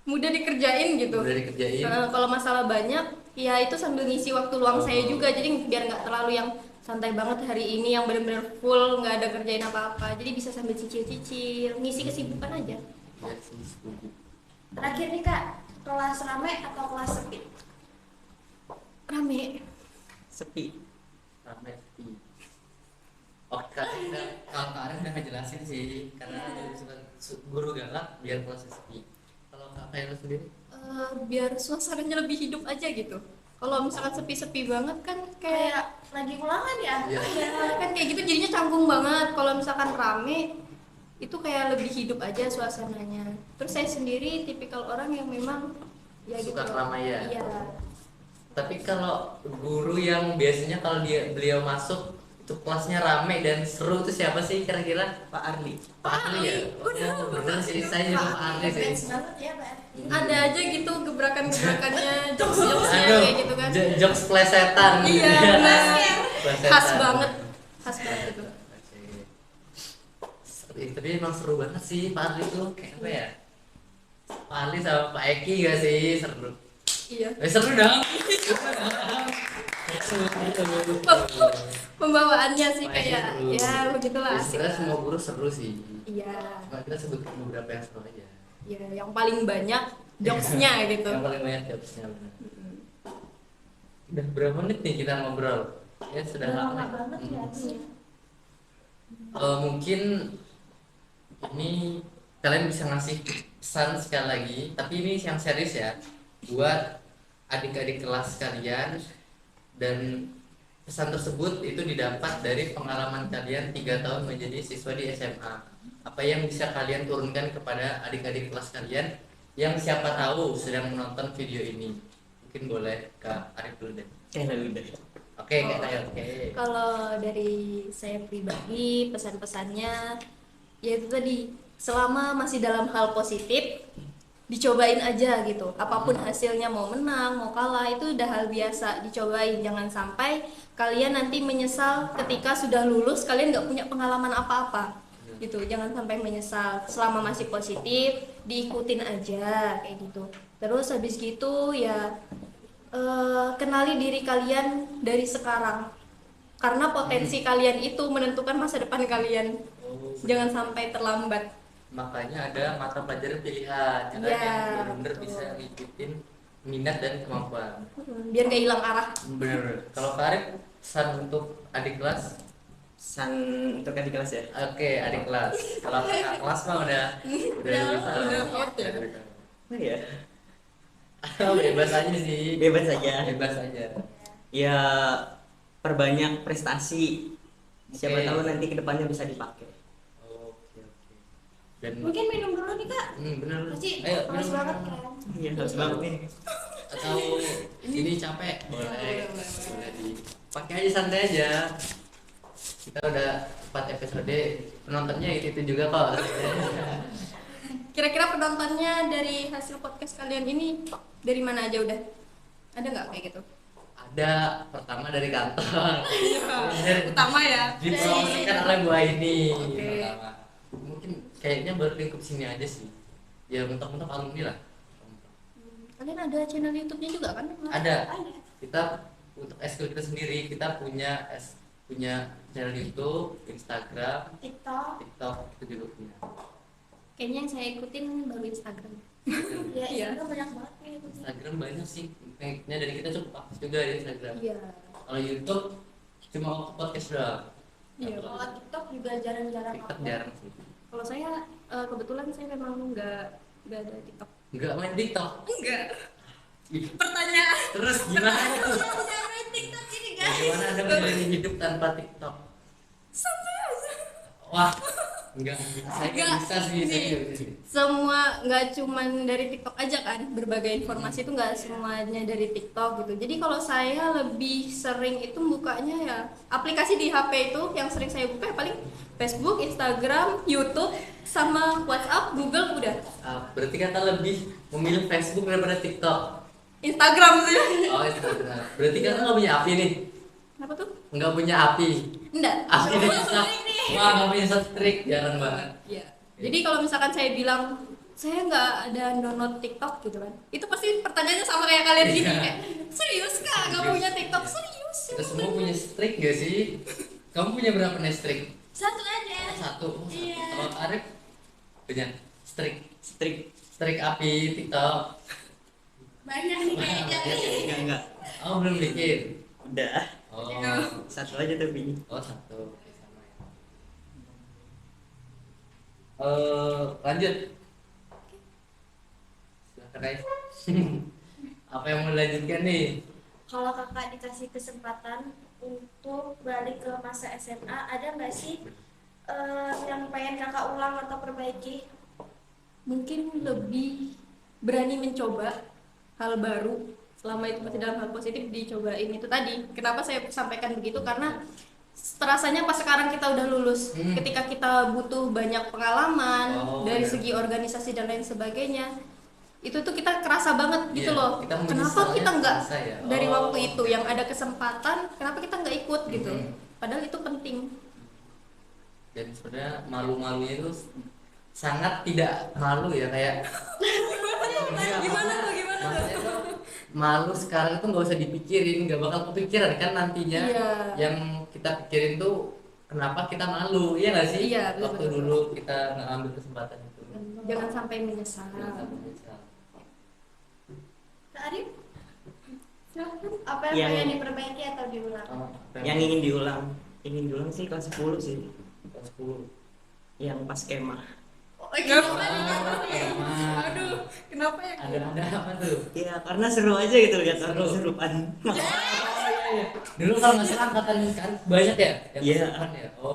mudah dikerjain gitu. Udah dikerjain. Kalau masalah banyak, ya itu sambil ngisi waktu luang Oh. saya juga. Jadi biar nggak terlalu yang santai banget hari ini yang benar-benar full nggak ada kerjain apa-apa. Jadi bisa sambil cicil-cicil, ngisi kesibukan aja. Iya sih, setuju. Terakhir nih Kak, kelas rame atau kelas sepi? Rame. Sepi. Rame sih. Oke, kalau Kak Karin udah ngejelasin sih, karena dia suka guru galak biar kelas sepi. Kalau Kak Kaila sendiri? Biar suasananya lebih hidup aja gitu. Kalau misalkan sepi-sepi banget kan Kayak lagi ulangan ya? Iya. ya kan kayak gitu jadinya canggung banget. Kalau misalkan rame itu kayak lebih hidup aja suasananya. Terus saya sendiri tipikal orang yang memang ya Suka gitu. keramaian. Iya. Tapi kalau guru yang biasanya kalau beliau masuk itu kelasnya rame dan seru itu siapa sih kira-kira? Pak Arli. Pak Arli ya? Oh, bener sih, saya juga Pak Arli sih. Fans banget ya Pak. Ada aja gitu gebrakan-gebrakannya, jokes-jokesnya Aduh, kayak gitu kan. jokes plesetan gitu Iya, ya. bener. Plesetan. Khas banget. Khas banget itu. Tapi emang seru banget sih Pak Arli tuh, kayak apa ya? Pak Arli sama Pak Eki gak sih? Seru. Iya. Seru dong. Pembawaannya sih Pak Eki kayak seru. ya begitulah Ya, asik. sebenarnya semua guru seru sih. Iya. Cuma kita sebutkan beberapa yang seru aja. Ya, yang paling banyak jokesnya gitu. Yang paling banyak jokesnya benar. Udah berapa menit nih kita ngobrol? Ya sudah Udah lama. lama banget ya. Mungkin ini kalian bisa ngasih pesan sekali lagi, tapi ini yang serius ya, buat adik-adik kelas kalian, dan pesan tersebut itu didapat dari pengalaman kalian 3 tahun menjadi siswa di SMA. Apa yang bisa kalian turunkan kepada adik-adik kelas kalian yang siapa tahu sedang menonton video ini? Mungkin boleh Kak Arif dulu deh. Udah. Oke, Kak Taya, oke. Kalau dari saya pribadi pesan-pesannya yaitu tadi selama masih dalam hal positif dicobain aja gitu. Apapun hasilnya mau menang, mau kalah itu udah hal biasa dicobain. Jangan sampai kalian nanti menyesal ketika sudah lulus kalian nggak punya pengalaman apa-apa gitu. Jangan sampai menyesal. Selama masih positif diikutin aja kayak gitu. Terus habis gitu ya kenali diri kalian dari sekarang karena potensi kalian itu menentukan masa depan kalian. Oh, Jangan sampai terlambat. makanya ada mata pelajaran pilihan, Iya, yang benar-benar betul. bisa ngikutin minat dan kemampuan. Biar gak hilang arah. Bener. Kalau Kak Arif, pesan untuk adik kelas? Pesan untuk adik kelas ya. Oke, adik kelas. Kalau kakak kelas mah udah bisa. udah out ya. Nah ya. Bebas aja sih. Bebas saja. Bebas aja. Ya perbanyak prestasi. Siapa Oke. tahu nanti kedepannya bisa dipakai. Oke. Dan Mungkin minum dulu nih Kak. bener. Pasti Ayo haus minum. banget kan. Iya, harus banget nih. Atau ini capek, boleh. boleh. Boleh dipakai aja, santai aja. Kita udah 4 episode, penontonnya itu juga kok. Kira-kira penontonnya dari hasil podcast kalian ini dari mana aja udah? Ada nggak kayak gitu? Ada, pertama dari kantor. Kemudian Utama ya. dipromosikan oleh gua ini. Oke. Pertama. Mungkin kayaknya baru lingkup sini aja sih. Ya mentok-mentok alumni lah. Kalian ada channel YouTube-nya juga kan? Ada. Ada. Kita untuk eskul kita sendiri, kita punya channel YouTube, Instagram, TikTok. TikTok, itu juga punya. Kayaknya yang saya ikutin baru Instagram. Ya, Iya. Instagram banyak banget nih. Instagram banyak sih, pengikutnya dari kita cukup aktif juga di Instagram. Iya. Kalau YouTube cuma podcast doang. Iya. Kalau TikTok juga jarang-jarang TikTok upload. jarang sih. Kalau saya kebetulan saya memang nggak ada TikTok. Enggak main TikTok. Enggak. Pertanyaan. Terus gimana tuh? Jangan main TikTok ini guys. Bagaimana Anda menjalani hidup tanpa TikTok? Santai aja. Wah, enggak. Saya nggak Enggak. bisa sih, saya Nih. nggak bisa sih. Semua nggak cuman dari TikTok aja kan, berbagai informasi itu nggak semuanya dari TikTok gitu. Jadi kalau saya lebih sering itu bukanya ya aplikasi di HP itu yang sering saya buka ya paling Facebook, Instagram, YouTube, sama WhatsApp, Google udah. Berarti kata lebih memilih Facebook daripada TikTok. Instagram sih. Oh, Instagram. Berarti kata nggak punya api nih? Apa tuh? Nggak punya api. Enggak. Api udah susah. Wah, nggak punya strik, jarang banget. Iya. Jadi kalau misalkan saya bilang saya nggak ada download TikTok gitu kan, itu pasti pertanyaannya sama kayak kalian gini Iya. kayak serius kak nggak punya TikTok serius? Kita semua punya strik gak sih? Kamu punya berapa nih strik? Satu aja. Satu. Oh, satu. Iya. Kalau Arif punya strik. Strik. Strik api TikTok. Banyak nih kayaknya. Enggak. Oh, belum bikin. Udah. Oh, Satu aja tapi. oh satu. Sama ya. Lanjut. Silakan guys. Apa yang mau dilanjutkan nih? Kalau kakak dikasih kesempatan untuk balik ke masa SMA, ada nggak sih yang pengen kakak ulang atau perbaiki? Mungkin lebih berani mencoba hal baru selama itu masih dalam hal positif dicobain itu tadi. Kenapa saya sampaikan begitu? Karena terasanya pas sekarang kita udah lulus, ketika kita butuh banyak pengalaman Oh, dari iya. segi organisasi dan lain sebagainya, itu tuh kita kerasa banget gitu Iya, loh. kita Kenapa menyesalnya kita nggak kerasa ya? dari Oh. waktu itu yang ada kesempatan, kenapa kita nggak ikut gitu? Mhm. Padahal itu penting. Dan sebenarnya malu-malunya itu sangat tidak malu ya kayak Gimana tuh? maksudnya tuh malu sekarang itu nggak usah dipikirin, nggak bakal kepikiran kan nantinya. Iya. Yang kita pikirin tuh kenapa kita malu, iya nggak sih? Iya, betul, Waktu betul. dulu kita nggak ambil kesempatan itu. Jangan sampai menyesal. Jangan sampai menyesal. Kak Arif, Silahkan. apa yang Yang- pengen diperbaiki atau diulang? Oh, apa Yang ingin diulang. Ingin diulang sih kelas 10 sih. kelas 10. Yang pas kemah. Aduh, kenapa ya? Ada apa tuh? Ya karena seru aja gitu lihat Seru. orang kesurupan. Oh, iya, iya. Dulu kalau nggak salah angkatan kan banyak ya? Yang Iya. kesurupan ya? Oh,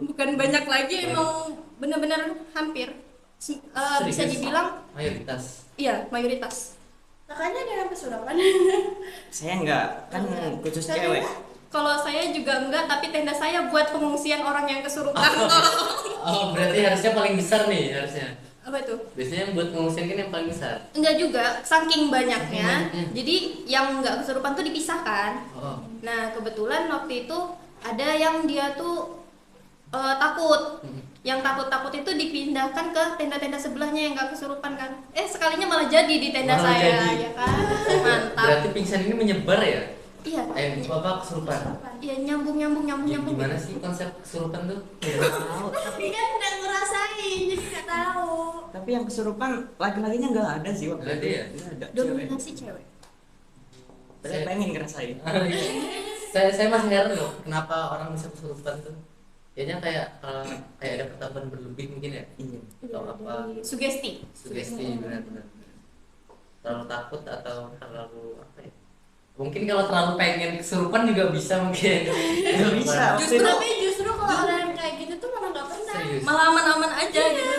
Bukan banyak lagi, emang benar-benar hampir. Bisa Serius? dibilang mayoritas. iya mayoritas. Kakaknya ada yang kesurupan? Saya enggak, kan khusus cewek. Kalau saya juga enggak, tapi tenda saya buat pengungsian orang yang kesurupan. Oh, berarti harusnya paling besar nih harusnya. Apa itu? Biasanya yang buat pengungsian kan yang paling besar. Enggak juga, saking banyaknya. Saking banyaknya. Jadi yang enggak kesurupan tuh dipisahkan. Oh. Nah kebetulan waktu itu ada yang dia tuh takut. Yang takut-takut itu dipindahkan ke tenda-tenda sebelahnya yang enggak kesurupan kan. Sekalinya malah jadi di tenda Malah saya, jadi. ya kan. Mantap. Berarti pingsan ini menyebar ya? Iya. Bapak kesurupan. Iya nyambung. Gimana sih konsep kesurupan tuh? Tapi kan udah ngerasain, jadi nggak tahu. Tapi yang kesurupan laki-lakinya enggak ada sih waktu Nggak ada itu. ya? Nggak ada. Cewek. Dominasi cewek. Saya pengen ngerasain. saya masih heran loh, kenapa orang bisa kesurupan tuh? Kayaknya kayak ada ketakutan berlebih mungkin ya? Iya. Atau apa? Sugesti. Sugesti benar-benar. Terlalu takut atau terlalu apa ya? Mungkin kalau terlalu pengen kesurupan juga bisa mungkin. Nggak bisa. Justru tapi justru kalau orang kayak gitu tuh malah nggak pernah. Serius. Malah aman-aman aja gitu.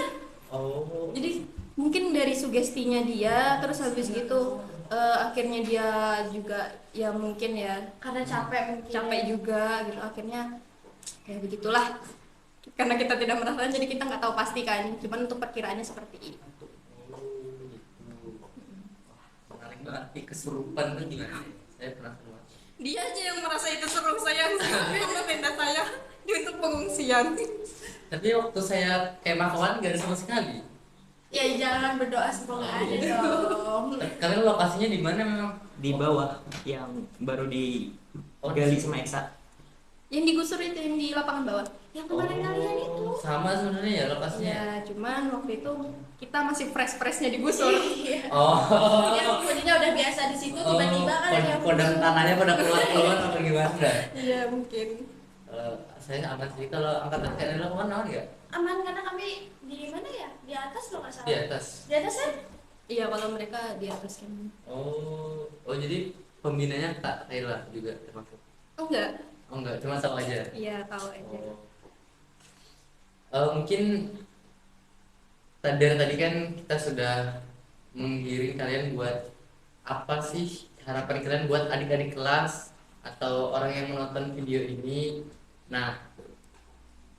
Oh. Jadi mungkin dari sugestinya dia, terus habis gitu akhirnya dia juga ya mungkin ya Karena capek mungkin. capek juga gitu. Akhirnya kayak begitulah. Karena kita tidak merasakan jadi kita nggak tahu pasti kan. Cuman untuk perkiraannya seperti itu. Oh, gitu. Wah, menarik banget. kesurupan tuh gimana? Saya penasaran. Dia aja yang merasa itu seru, saya karena tenda saya di untuk pengungsian. Tapi waktu saya kemahan nggak ada sama sekali. Ya jangan berdoa semoga ada dong. Kalian lokasinya di mana memang? Di bawah yang baru digali sama Eksa. Yang digusur itu yang di lapangan bawah. Yang kemarin kalian itu. Sama sebenarnya ya lokasinya. Ya, cuman waktu itu kita masih fresh-freshnya digusur. Iya. Oh. Ya penghuninya udah biasa di situ tiba-tiba kan ada yang Podang tanahnya pada keluar apa gimana? Iya, mungkin. Saya aman sih kalau angkatan kalian lakukan aman nggak? aman karena kami di mana ya? Di atas loh nggak salah. Di atas. Di atas kan? Iya, kalau mereka di atas kan. Oh jadi pembinanya Kak Kayla juga termasuk? Oh enggak. Oh enggak, cuma tahu aja. Iya, tahu aja. Mungkin dari tadi kan kita sudah menggiring kalian buat apa sih harapan kalian buat adik-adik kelas atau orang yang menonton video ini. Nah,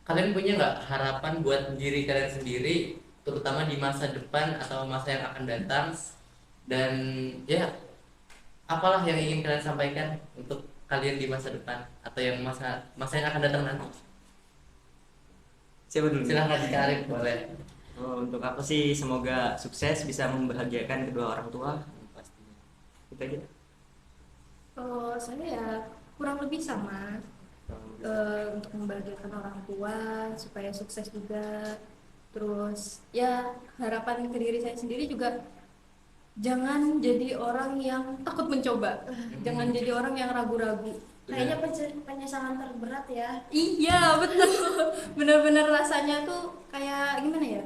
kalian punya nggak harapan buat diri kalian sendiri, terutama di masa depan atau masa yang akan datang? Dan ya, apalah yang ingin kalian sampaikan untuk kalian di masa depan atau yang masa yang akan datang nanti? Siapa dulu? Silahkan Kak Arif, boleh. Untuk aku sih semoga sukses bisa membahagiakan kedua orang tua. Pastinya. Itu aja. Kalau saya ya kurang lebih sama. Untuk membahagiakan orang tua supaya sukses juga. Terus ya harapan ke diri saya sendiri juga jangan jadi orang yang takut mencoba. Jangan jadi orang yang ragu-ragu. Kayaknya penyesalan terberat ya. Iya, betul. Bener-bener rasanya tuh kayak gimana ya?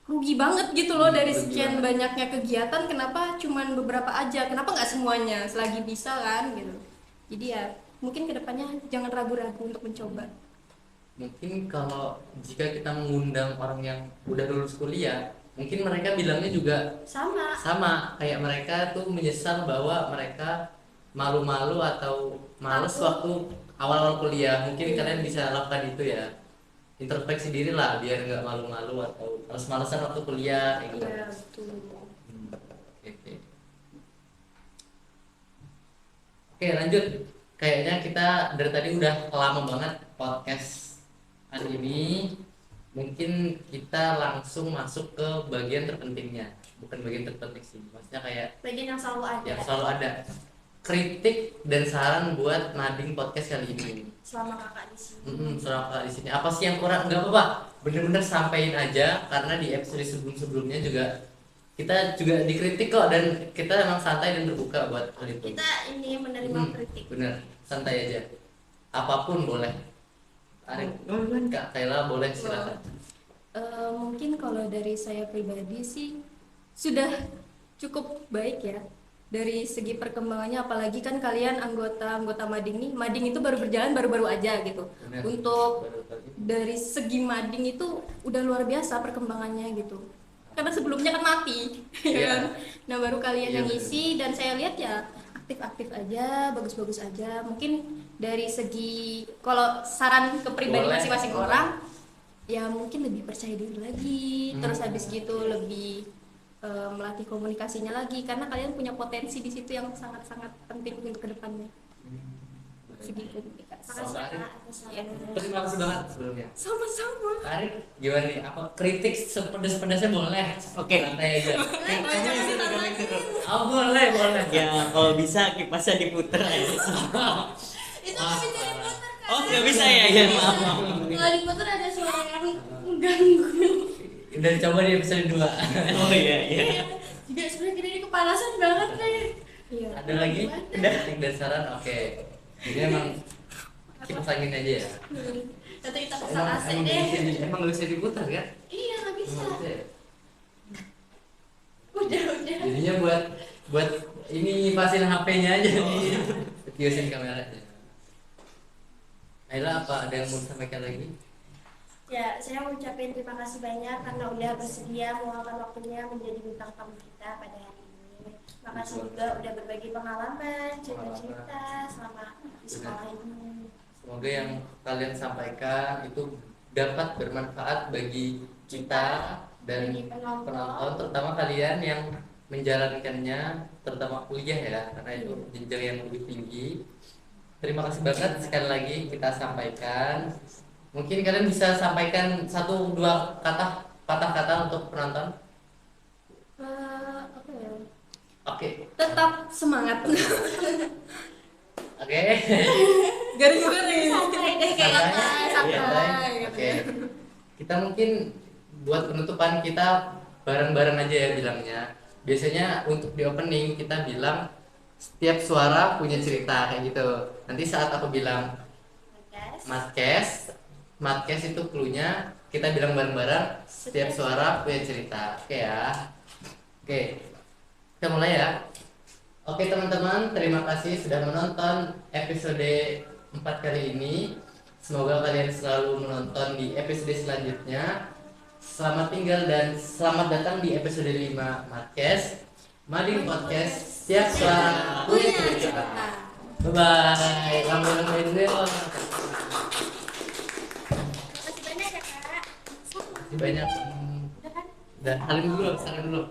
Rugi banget gitu loh dari sekian banyaknya kegiatan, kenapa cuman beberapa aja, kenapa nggak semuanya selagi bisa kan gitu. Jadi ya mungkin kedepannya jangan ragu-ragu untuk mencoba. Mungkin kalau jika kita mengundang orang yang udah lulus kuliah, mungkin mereka bilangnya juga sama kayak mereka tuh menyesal bahwa mereka malu-malu atau males waktu awal-awal kuliah. Mungkin kalian bisa lakukan itu ya, introspeksi diri lah biar nggak malu-malu atau males-malesan waktu kuliah kayak gitu. Iya, betul. Oke. Oke, lanjut. Kayaknya kita dari tadi udah lama banget podcast hari ini. Mungkin kita langsung masuk ke bagian terpentingnya. Bukan bagian terpenting sih, maksudnya kayak Bagian yang selalu ada. yang selalu ada. Kritik dan saran buat Nading podcast kali ini. Selama kakak di sini. Selama kakak di sini. Apa sih yang kurang? Enggak apa-apa. Bener-bener sampein aja karena di episode sebelum-sebelumnya juga kita juga dikritik kok dan kita emang santai dan terbuka buat hal itu. Kita ini menerima kritik. Bener, santai aja. Apapun boleh. Arif, Kak Kayla boleh silakan. Mungkin kalau dari saya pribadi sih sudah cukup baik ya dari segi perkembangannya, apalagi kan kalian anggota mading itu baru berjalan baru-baru aja gitu. Bener. Untuk Baru-baru. dari segi mading itu udah luar biasa perkembangannya gitu, karena sebelumnya kan mati. Iya. Ya kan? Nah baru kalian Iya, yang bener. ngisi dan saya lihat ya aktif-aktif aja, bagus-bagus aja. Mungkin dari segi kalau saran ke pribadi Boleh. masing-masing orang ya mungkin lebih percaya diri lagi, terus habis gitu lebih melatih komunikasinya lagi karena kalian punya potensi di situ yang sangat-sangat penting untuk kedepannya. Segi komunikasi. Makasih Arif. Kak atas Ya. sarannya. Terima kasih banget sebelumnya. Sama-sama. Arif, gimana nih? Apa kritik sepedas-pedasnya boleh? Oke. Santai aja. Kami seru. Oh, boleh. Ya kalau bisa kipasnya diputer aja. Itu nggak bisa diputar kan? Oh nggak bisa ya maaf. Kalau diputar ada suara yang mengganggu. Udah coba di episode 2. Oh iya. Juga sebenarnya kita ini kepanasan banget nih. Iya. Ada lagi? Kritik dan saran? Oke. Jadi emang kipas angin aja ya. Atau kita pasang AC deh. Emang nggak bisa diputar kan? Iya nggak bisa. Emang bisa ya? Udah. Jadinya buat ini pasin HP-nya aja nih. Tiusin kameranya. Ayla, apa ada yang mau disampaikan lagi? Ya, saya mau ucapin terima kasih banyak karena udah bersedia meluangkan waktunya menjadi bintang tamu kita pada hari ini. Makasih juga udah berbagi pengalaman, cerita-cerita selama di sekolah ini. Semoga yang kalian sampaikan itu dapat bermanfaat bagi kita dan Bagi penonton. terutama kalian yang menjalankannya, terutama kuliah ya, karena itu jenjang yang lebih tinggi. Terima kasih banget sekali lagi kita sampaikan. Mungkin kalian bisa sampaikan satu dua patah kata untuk penonton. Apa ya? Oke, Tetap semangat. oke. Garing-garing. Santai deh kayaknya. Santai. Oke. Kita mungkin buat penutupan kita bareng-bareng aja ya bilangnya. Biasanya untuk di opening kita bilang setiap suara punya cerita kayak gitu. Nanti saat aku bilang Madcast itu cluenya kita bilang bareng-bareng setiap suara punya cerita. Oke ya. Oke. Kita mulai ya. Oke teman-teman, terima kasih sudah menonton episode 4 kali ini. Semoga kalian selalu menonton di episode selanjutnya. Selamat tinggal dan selamat datang di episode 5 Madcast. Mading Podcast, setiap suara punya cerita. Bye-bye. Lambai-lambai dulu ya. Makasih banyak ya kak. Masih banyak. Udah kan? Udah, salim dulu.